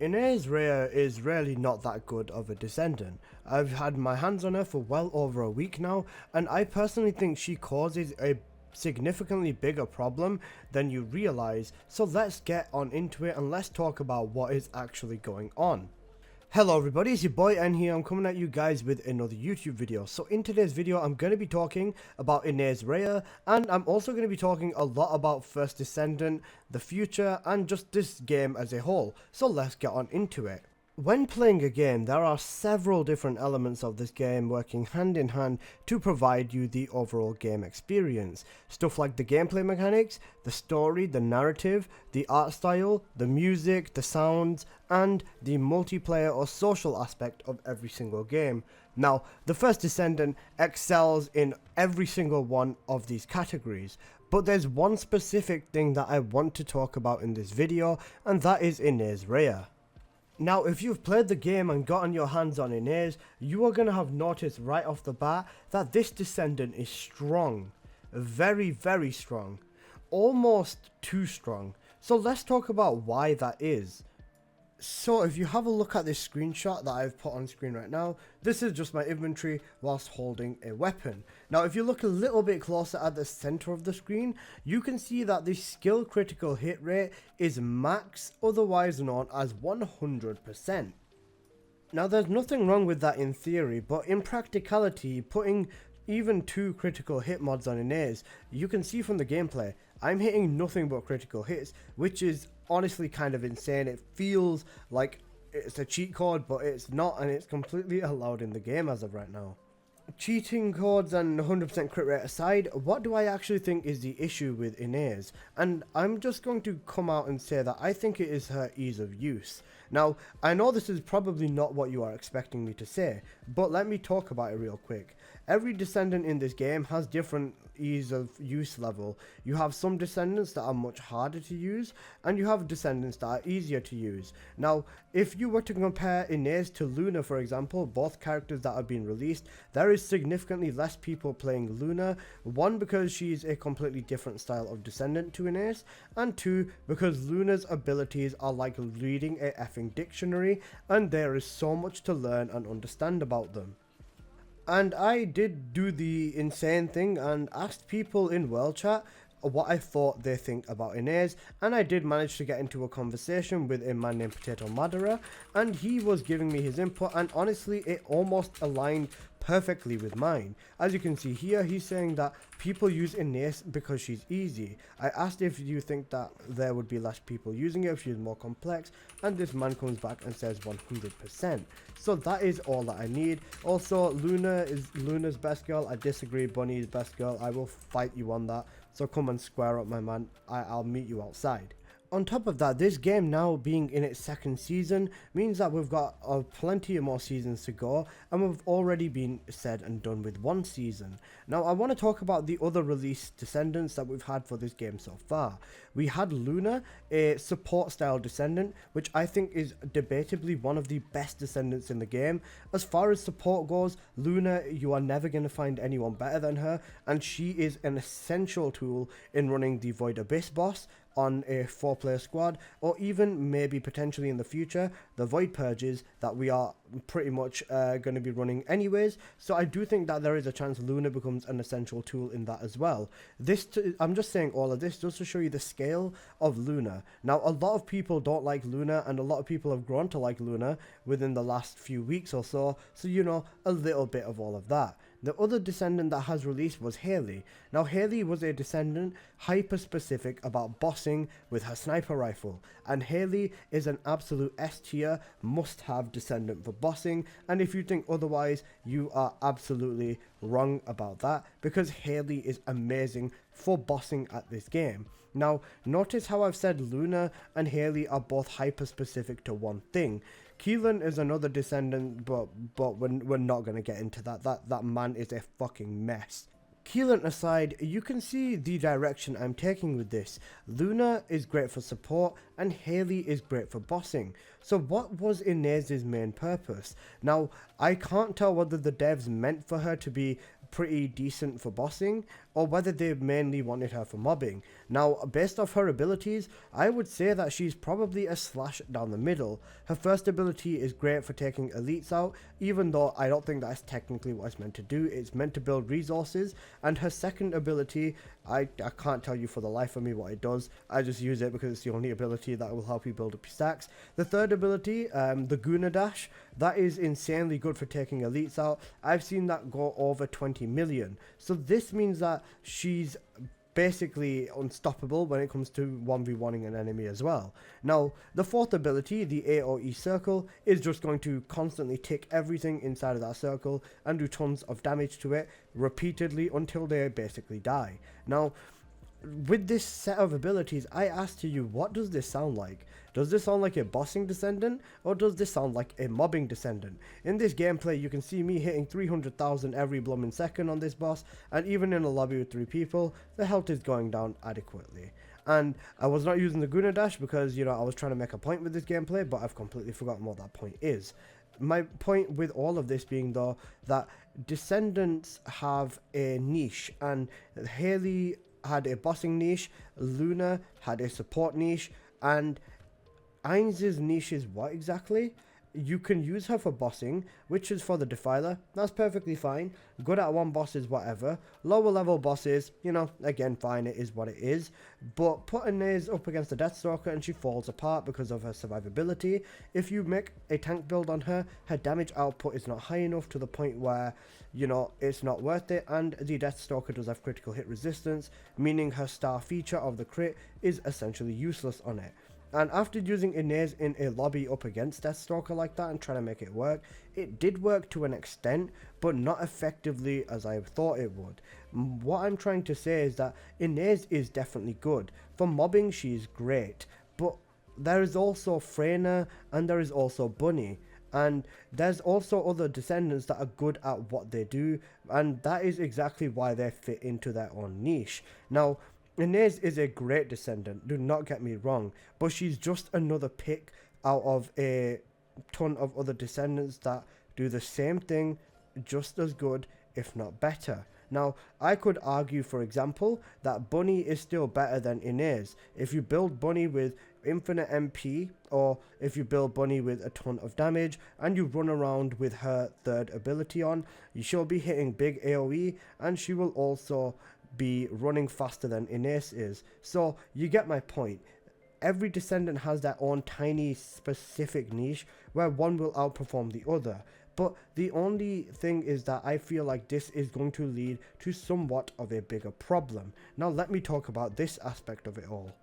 Ines Raya is really not that good of a Descendant. I've had my hands on her for well over a week now, and I personally think she causes a significantly bigger problem than you realize, so let's get on into it and let's talk about what is actually going on. Hello everybody, it's your boy N here. I'm coming at you guys with another YouTube video. So in today's video I'm going to be talking about Ines Raya, and I'm also going to be talking a lot about First Descendant, the future, and just this game as a whole. So let's get on into it. When playing a game, there are several different elements of this game working hand in hand to provide you the overall game experience. Stuff like the gameplay mechanics, the story, the narrative, the art style, the music, the sounds, and the multiplayer or social aspect of every single game. Now, the First Descendant excels in every single one of these categories, but there's one specific thing that I want to talk about in this video, and that is Ines Raya. Now, if you've played the game and gotten your hands on Ines, you are going to have noticed right off the bat that this Descendant is strong. Very, very strong. Almost too strong. So let's talk about why that is. So if you have a look at this screenshot that I've put on screen right now, this is just my inventory whilst holding a weapon. Now if you look a little bit closer at the center of the screen, you can see that the skill critical hit rate is max, otherwise known as 100%. Now there's nothing wrong with that in theory, but in practicality, putting even 2 critical hit mods on Ines, you can see from the gameplay, I'm hitting nothing but critical hits, which is honestly kind of insane. It feels like it's a cheat code, but it's not, and it's completely allowed in the game as of right now. Cheating codes and 100% crit rate aside, what do I actually think is the issue with Ines? And I'm just going to come out and say that I think it is her ease of use. Now, I know this is probably not what you are expecting me to say, but let me talk about it real quick. Every Descendant in this game has different ease of use level. You have some Descendants that are much harder to use, and you have Descendants that are easier to use. Now, if you were to compare Ines to Luna, for example, both characters that have been released, there is significantly less people playing Luna. One, because she's a completely different style of Descendant to Ines, and 2, because Luna's abilities are like reading a effing dictionary, and there is so much to learn and understand about them. And I did do the insane thing and asked people in World Chat what I thought they think about Ines, and I did manage to get into a conversation with a man named Potato Madara, and he was giving me his input, and honestly it almost aligned perfectly with mine. As you can see here, he's saying that people use Ines because she's easy. I asked if you think that there would be less people using it if she's more complex, and this man comes back and says 100%. So that is all that I need. Also, Luna is Luna's best girl. I disagree. Bunny's best girl. I will fight you on that. So come and square up, my man. I'll meet you outside. On top of that, this game now being in its 2nd season means that we've got plenty of more seasons to go, and we've already been said and done with 1 season. Now I want to talk about the other released Descendants that we've had for this game so far. We had Luna, a support style Descendant, which I think is debatably one of the best Descendants in the game. As far as support goes, Luna, you are never going to find anyone better than her, and she is an essential tool in running the Void Abyss boss on a 4-player squad, or even maybe potentially in the future the Void Purges that we are pretty much going to be running anyways. So I do think that there is a chance Luna becomes an essential tool in that as well. I'm just saying all of this just to show you the scale of Luna. Now a lot of people don't like Luna, and a lot of people have grown to like Luna within the last few weeks or so, so you know, a little bit of all of that. The other Descendant that has released was Haley. Now Haley was a Descendant hyper specific about bossing with her sniper rifle, and Haley is an absolute S tier must have Descendant for bossing, and if you think otherwise, you are absolutely wrong about that, because Haley is amazing for bossing at this game. Now notice how I've said Luna and Haley are both hyper specific to one thing. Keelan is another Descendant, but we're not going to get into that. That man is a fucking mess. Keelan aside, you can see the direction I'm taking with this. Luna is great for support, and Haley is great for bossing. So what was Ines's main purpose? Now, I can't tell whether the devs meant for her to be pretty decent for bossing, or whether they mainly wanted her for mobbing. Now, based off her abilities, I would say that she's probably a slash down the middle. Her first ability is great for taking elites out, even though I don't think that's technically what it's meant to do. It's meant to build resources, and her second ability, I can't tell you for the life of me what it does. I just use it because it's the only ability that will help you build up your stacks. The third ability, the Guna Dash, that is insanely good for taking elites out. I've seen that go over 20 million. So this means that she's basically unstoppable when it comes to 1v1ing an enemy as well. Now, the fourth ability, the AoE circle, is just going to constantly tick everything inside of that circle and do tons of damage to it repeatedly until they basically die. Now, with this set of abilities, I asked you, what does this sound like? Does this sound like a bossing Descendant, or does this sound like a mobbing Descendant? In this gameplay, you can see me hitting 300,000 every blooming second on this boss, and even in a lobby with 3 people, the health is going down adequately. And I was not using the Guna Dash because, you know, I was trying to make a point with this gameplay, but I've completely forgotten what that point is. My point with all of this being, though, that Descendants have a niche, and Haley had a bossing niche, Luna had a support niche, and Ines's niche is what exactly? You can use her for bossing, which is for the Defiler. That's perfectly fine. Good at one boss is whatever. Lower level bosses, you know, again, fine, it is what it is. But put Ines up against the Deathstalker and she falls apart because of her survivability. If you make a tank build on her, her damage output is not high enough to the point where, you know, it's not worth it. And the Deathstalker does have critical hit resistance, meaning her star feature of the crit is essentially useless on it. And after using Ines in a lobby up against Deathstalker like that and trying to make it work, it did work to an extent, but not effectively as I thought it would. What I'm trying to say is that Ines is definitely good. For mobbing, she's great, but there is also Freyna and there is also Bunny. And there's also other Descendants that are good at what they do, and that is exactly why they fit into their own niche. Now, Ines is a great Descendant, do not get me wrong, but she's just another pick out of a ton of other Descendants that do the same thing just as good, if not better. Now, I could argue, for example, that Bunny is still better than Ines. If you build Bunny with infinite MP, or if you build Bunny with a ton of damage, and you run around with her third ability on, she'll be hitting big AoE, and she will also be running faster than Ines is. So you get my point. Every Descendant has their own tiny specific niche where one will outperform the other. But the only thing is that I feel like this is going to lead to somewhat of a bigger problem. Now let me talk about this aspect of it all.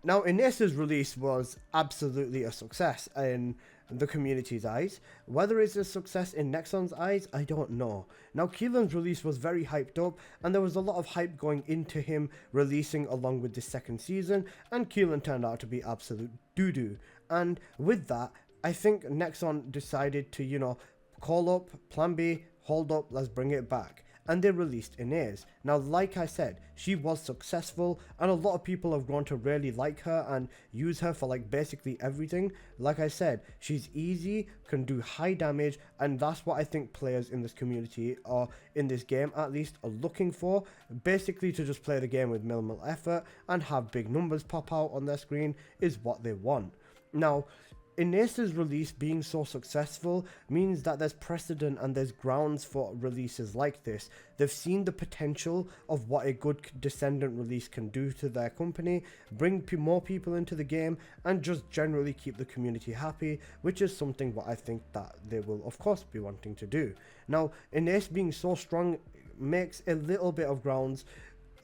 Now, Ines's release was absolutely a success in the community's eyes. Whether it's a success in Nexon's eyes, I don't know. Now, Keelan's release was very hyped up, and there was a lot of hype going into him releasing along with the second season, and Keelan turned out to be absolute doo-doo. And with that, I think Nexon decided to, you know, call up Plan B, hold up, let's bring it back. And they released Ines. Now, like I said, she was successful, and a lot of people have grown to really like her and use her for like basically everything. Like I said, she's easy, can do high damage, and that's what I think players in this community, or in this game at least, are looking for. Basically, to just play the game with minimal effort and have big numbers pop out on their screen is what they want. Now, Ines's release being so successful means that there's precedent and there's grounds for releases like this. They've seen the potential of what a good Descendant release can do to their company, bring more people into the game, and just generally keep the community happy, which is something what I think that they will of course be wanting to do. Now, Ines being so strong makes a little bit of grounds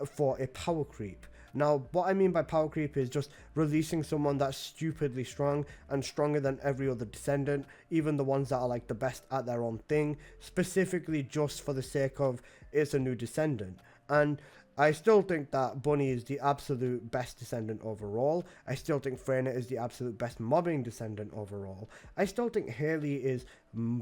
for a power creep. Now, what I mean by power creep is just releasing someone that's stupidly strong and stronger than every other Descendant, even the ones that are like the best at their own thing, specifically just for the sake of it's a new Descendant. And I still think that Bunny is the absolute best Descendant overall. I still think Freyna is the absolute best mobbing Descendant overall. I still think Haley is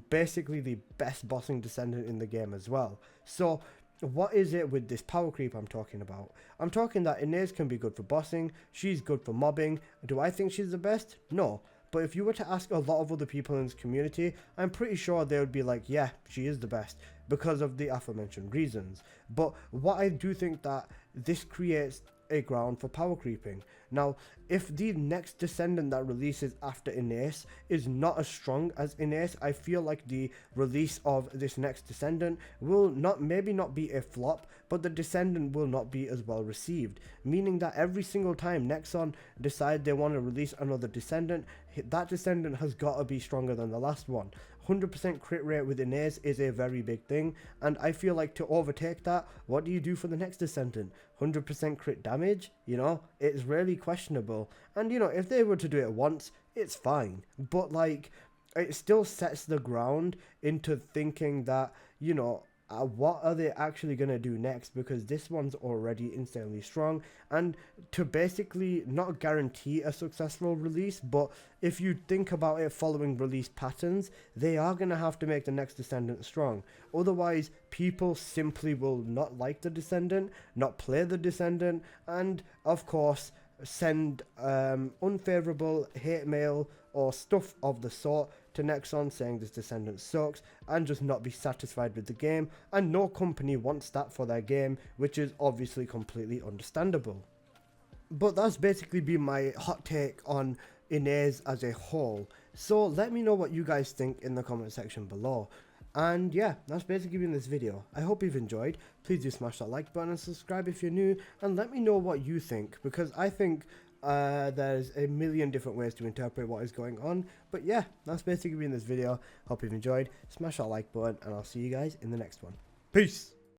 basically the best bossing Descendant in the game as well. So what is it with this power creep I'm talking about? I'm talking that Ines can be good for bossing, she's good for mobbing. Do I think she's the best? No. but if you were to ask a lot of other people in this community, I'm pretty sure they would be like, yeah, she is the best because of the aforementioned reasons. But what I do think that this creates a ground for power creeping. Now, if the next Descendant that releases after Ines is not as strong as Ines, I feel like the release of this next Descendant will maybe not be a flop, but the Descendant will not be as well received, meaning that every single time Nexon decide they want to release another Descendant, that Descendant has got to be stronger than the last one. 100% crit rate with Ines is a very big thing, and I feel like to overtake that, what do you do for the next Descendant? 100% crit damage? You know, it's really questionable. And you know, if they were to do it once, it's fine, but like, it still sets the ground into thinking that, you know, what are they actually going to do next, because this one's already insanely strong. And to basically not guarantee a successful release, but if you think about it following release patterns, they are going to have to make the next Descendant strong. Otherwise, people simply will not like the Descendant, not play the Descendant, and of course send unfavorable hate mail or stuff of the sort to Nexon saying this Descendant sucks, and just not be satisfied with the game, and no company wants that for their game, which is obviously completely understandable. But that's basically been my hot take on Ines as a whole, so let me know what you guys think in the comment section below. And yeah, that's basically been this video. I hope you've enjoyed. Please do smash that like button and subscribe if you're new, and let me know what you think, because I think there's a million different ways to interpret what is going on. But yeah, that's basically been this video. Hope you've enjoyed. Smash that like button, and I'll see you guys in the next one. Peace.